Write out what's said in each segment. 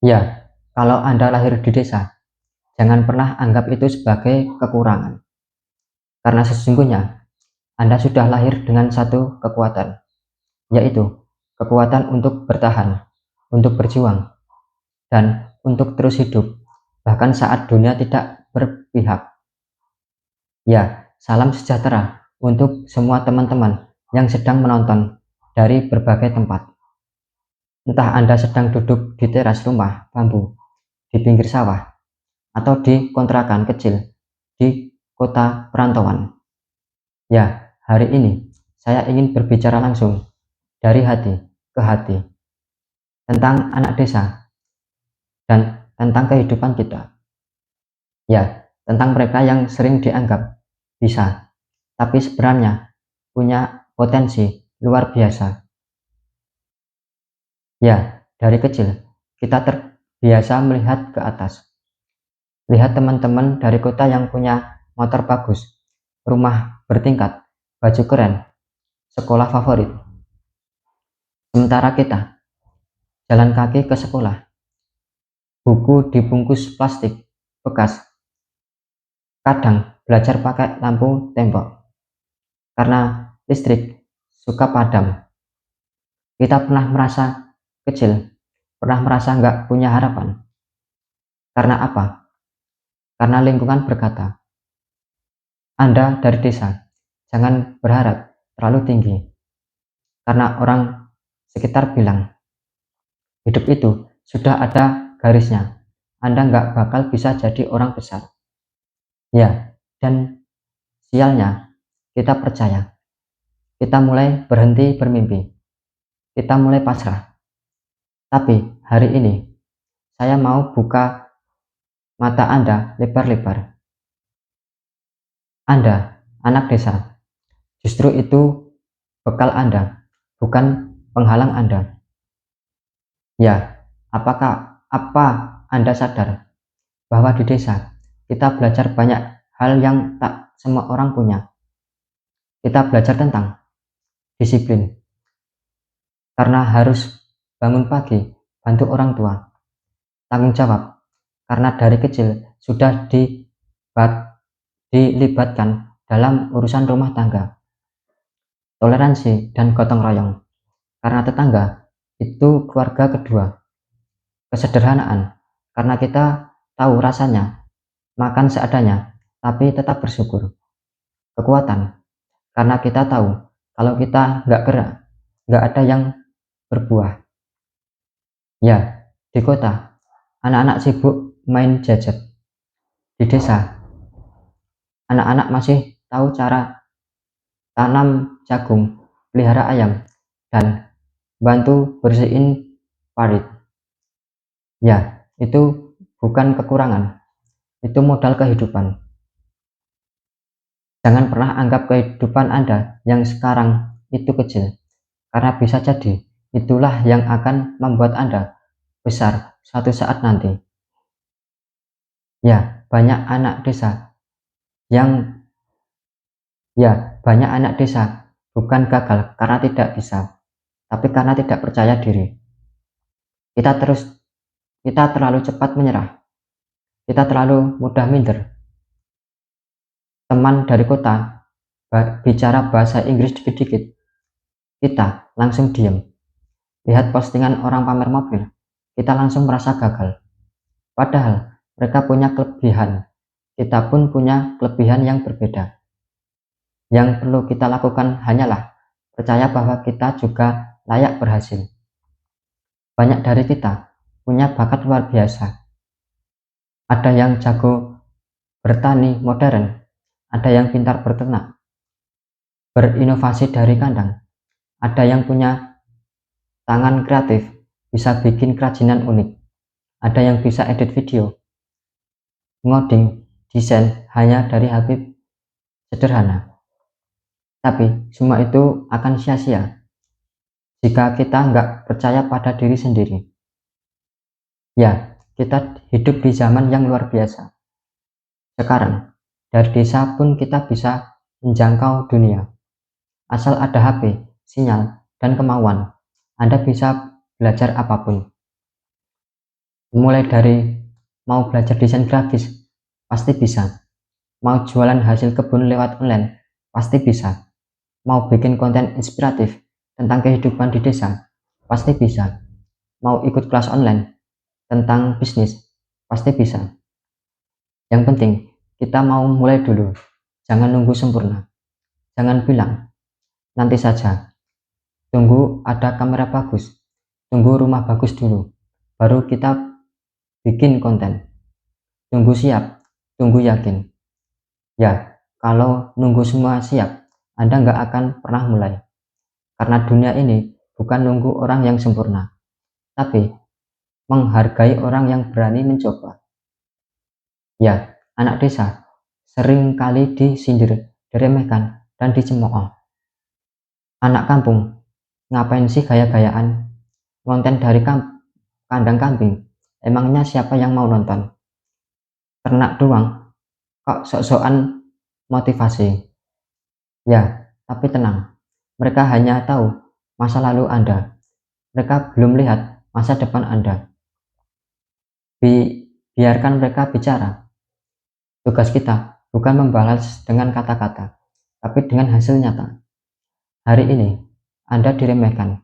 Ya, kalau Anda lahir di desa, jangan pernah anggap itu sebagai kekurangan. Karena sesungguhnya Anda sudah lahir dengan satu kekuatan, yaitu kekuatan untuk bertahan, untuk berjuang, dan untuk terus hidup, bahkan saat dunia tidak berpihak. Ya, salam sejahtera untuk semua teman-teman yang sedang menonton dari berbagai tempat. Entah Anda sedang duduk di teras rumah bambu, di pinggir sawah, atau di kontrakan kecil di kota perantauan. Ya, hari ini saya ingin berbicara langsung dari hati ke hati tentang anak desa dan tentang kehidupan kita. Ya, tentang mereka yang sering dianggap bisa, tapi sebenarnya punya potensi luar biasa. Ya, dari kecil kita terbiasa melihat ke atas. Lihat teman-teman dari kota yang punya motor bagus, rumah bertingkat, baju keren, sekolah favorit. Sementara kita jalan kaki ke sekolah, buku dibungkus plastik bekas, kadang belajar pakai lampu tembok karena listrik suka padam. Kita pernah merasa kecil, pernah merasa nggak punya harapan. Karena apa? Karena lingkungan berkata, Anda dari desa, jangan berharap terlalu tinggi. Karena orang sekitar bilang, hidup itu sudah ada garisnya. Anda nggak bakal bisa jadi orang besar. Ya, dan sialnya kita percaya. Kita mulai berhenti bermimpi. Kita mulai pasrah. Tapi hari ini saya mau buka mata Anda lebar-lebar. Anda, anak desa, justru itu bekal Anda, bukan penghalang Anda. Ya, apa Anda sadar bahwa di desa kita belajar banyak hal yang tak semua orang punya. Kita belajar tentang disiplin, karena harus bangun pagi, bantu orang tua. Tanggung jawab, karena dari kecil sudah dilibatkan dalam urusan rumah tangga. Toleransi dan gotong royong, karena tetangga itu keluarga kedua. Kesederhanaan, karena kita tahu rasanya makan seadanya, tapi tetap bersyukur. Kekuatan, karena kita tahu kalau kita nggak gerak, nggak ada yang berbuah. Ya, di kota, anak-anak sibuk main gadget. Di desa, anak-anak masih tahu cara tanam jagung, pelihara ayam, dan bantu bersihin parit. Ya, itu bukan kekurangan, itu modal kehidupan. Jangan pernah anggap kehidupan Anda yang sekarang itu kecil, karena bisa jadi itulah yang akan membuat Anda besar suatu saat nanti. Ya, yang banyak anak desa bukan gagal karena tidak bisa, tapi karena tidak percaya diri. Kita terlalu cepat menyerah. Kita terlalu mudah minder. Teman dari kota bicara bahasa Inggris dikit-dikit, kita langsung diam. Lihat postingan orang pamer mobil, kita langsung merasa gagal. Padahal mereka punya kelebihan, kita pun punya kelebihan yang berbeda. Yang perlu kita lakukan hanyalah percaya bahwa kita juga layak berhasil. Banyak dari kita punya bakat luar biasa. Ada yang jago bertani modern, ada yang pintar berternak, berinovasi dari kandang, ada yang punya tangan kreatif, bisa bikin kerajinan unik, ada yang bisa edit video, ngoding, desain hanya dari Habib sederhana. Tapi semua itu akan sia-sia jika kita nggak percaya pada diri sendiri. Ya, kita hidup di zaman yang luar biasa. Sekarang, dari desa pun kita bisa menjangkau dunia. Asal ada HP, sinyal, dan kemauan, Anda bisa belajar apapun. Mulai dari mau belajar desain grafis, pasti bisa. Mau jualan hasil kebun lewat online, pasti bisa. Mau bikin konten inspiratif tentang kehidupan di desa, pasti bisa. Mau ikut kelas online tentang bisnis, pasti bisa. Yang penting, kita mau mulai dulu. Jangan nunggu sempurna. Jangan bilang, nanti saja. Tunggu ada kamera bagus. Tunggu rumah bagus dulu. Baru kita bikin konten. Tunggu siap. Tunggu yakin. Ya, kalau nunggu semua siap, Anda nggak akan pernah mulai. Karena dunia ini bukan nunggu orang yang sempurna, tapi menghargai orang yang berani mencoba. Ya, anak desa sering kali disindir, diremehkan, dan dicemooh. Anak kampung, ngapain sih gaya-gayaan? Konten dari kandang kambing, emangnya siapa yang mau nonton? Ternak doang, kok sok-sokan motivasi? Ya, tapi tenang, mereka hanya tahu masa lalu Anda. Mereka belum lihat masa depan Anda. Biarkan mereka bicara. Tugas kita bukan membalas dengan kata-kata, tapi dengan hasil nyata. Hari ini, Anda diremehkan.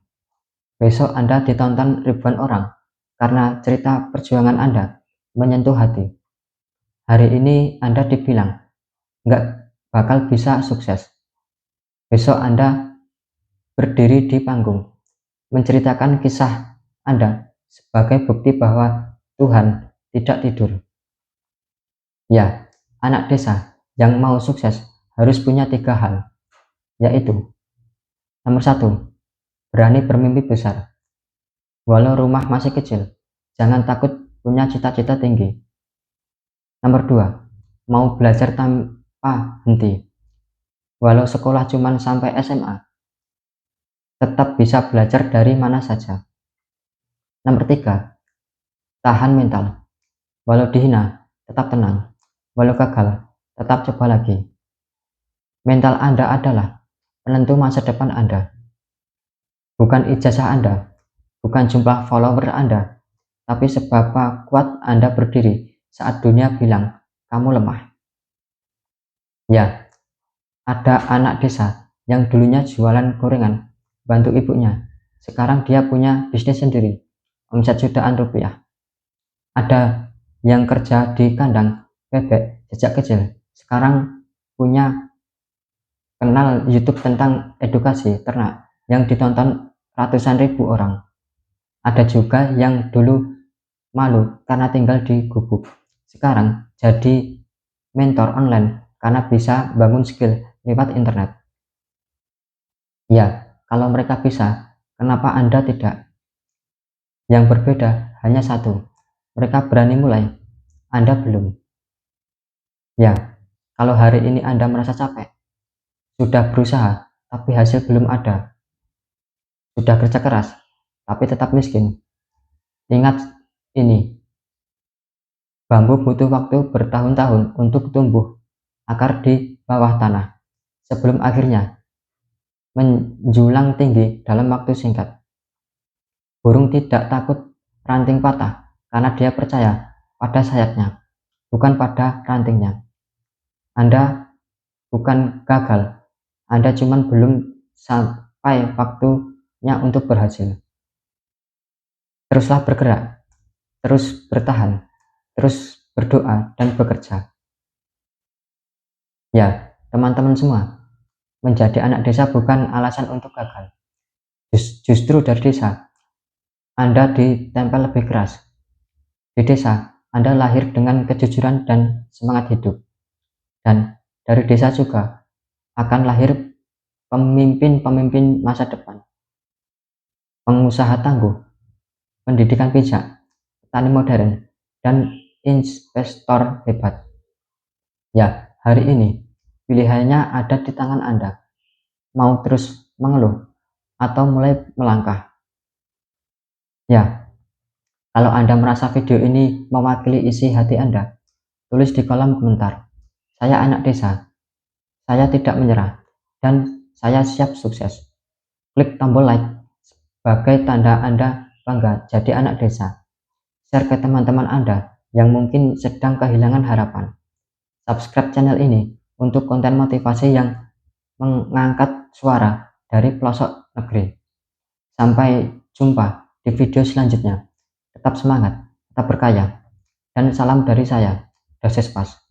Besok Anda ditonton ribuan orang karena cerita perjuangan Anda menyentuh hati. Hari ini Anda dibilang nggak bakal bisa sukses. Besok Anda berdiri di panggung, menceritakan kisah Anda sebagai bukti bahwa Tuhan tidak tidur. Ya, anak desa yang mau sukses harus punya 3 hal, yaitu nomor 1, berani bermimpi besar. Walau rumah masih kecil, jangan takut punya cita-cita tinggi. Nomor 2, mau belajar tanpa henti. Walau sekolah cuma sampai SMA, tetap bisa belajar dari mana saja. Nomor 3, tahan mental. Walau dihina, tetap tenang. Walau gagal, tetap coba lagi. Mental Anda adalah penentu masa depan Anda. Bukan ijazah Anda, bukan jumlah follower Anda, tapi seberapa kuat Anda berdiri saat dunia bilang kamu lemah. Ya, ada anak desa yang dulunya jualan gorengan, bantu ibunya. Sekarang dia punya bisnis sendiri, omset jutaan rupiah. Ada yang kerja di kandang bebek sejak kecil, sekarang punya kenal YouTube tentang edukasi ternak yang ditonton ratusan ribu orang. Ada juga yang dulu malu karena tinggal di gubuk, sekarang jadi mentor online karena bisa bangun skill lewat internet. Ya, kalau mereka bisa, kenapa Anda tidak? Yang berbeda hanya satu, mereka berani mulai, Anda belum. Ya, kalau hari ini Anda merasa capek, sudah berusaha tapi hasil belum ada, sudah kerja keras tapi tetap miskin, ingat ini, bambu butuh waktu bertahun-tahun untuk tumbuh akar di bawah tanah sebelum akhirnya menjulang tinggi dalam waktu singkat. Burung tidak takut ranting patah karena dia percaya pada sayapnya, bukan pada rantingnya. Anda bukan gagal, Anda cuma belum sampai waktunya untuk berhasil. Teruslah bergerak, terus bertahan, terus berdoa dan bekerja. Ya, teman-teman semua, menjadi anak desa bukan alasan untuk gagal. Justru dari desa, Anda ditempel lebih keras. Di desa, Anda lahir dengan kejujuran dan semangat hidup. Dan dari desa juga akan lahir pemimpin-pemimpin masa depan, pengusaha tangguh, pendidikan bijak, petani modern, dan investor hebat. Ya, hari ini pilihannya ada di tangan Anda. Mau terus mengeluh atau mulai melangkah? Ya, kalau Anda merasa video ini mewakili isi hati Anda, tulis di kolom komentar. Saya anak desa, saya tidak menyerah, dan saya siap sukses. Klik tombol like sebagai tanda Anda bangga jadi anak desa. share ke teman-teman Anda yang mungkin sedang kehilangan harapan. Subscribe channel ini untuk konten motivasi yang mengangkat suara dari pelosok negeri. Sampai jumpa di video selanjutnya. Tetap semangat, tetap berkaya, dan salam dari saya, Dosis Pas.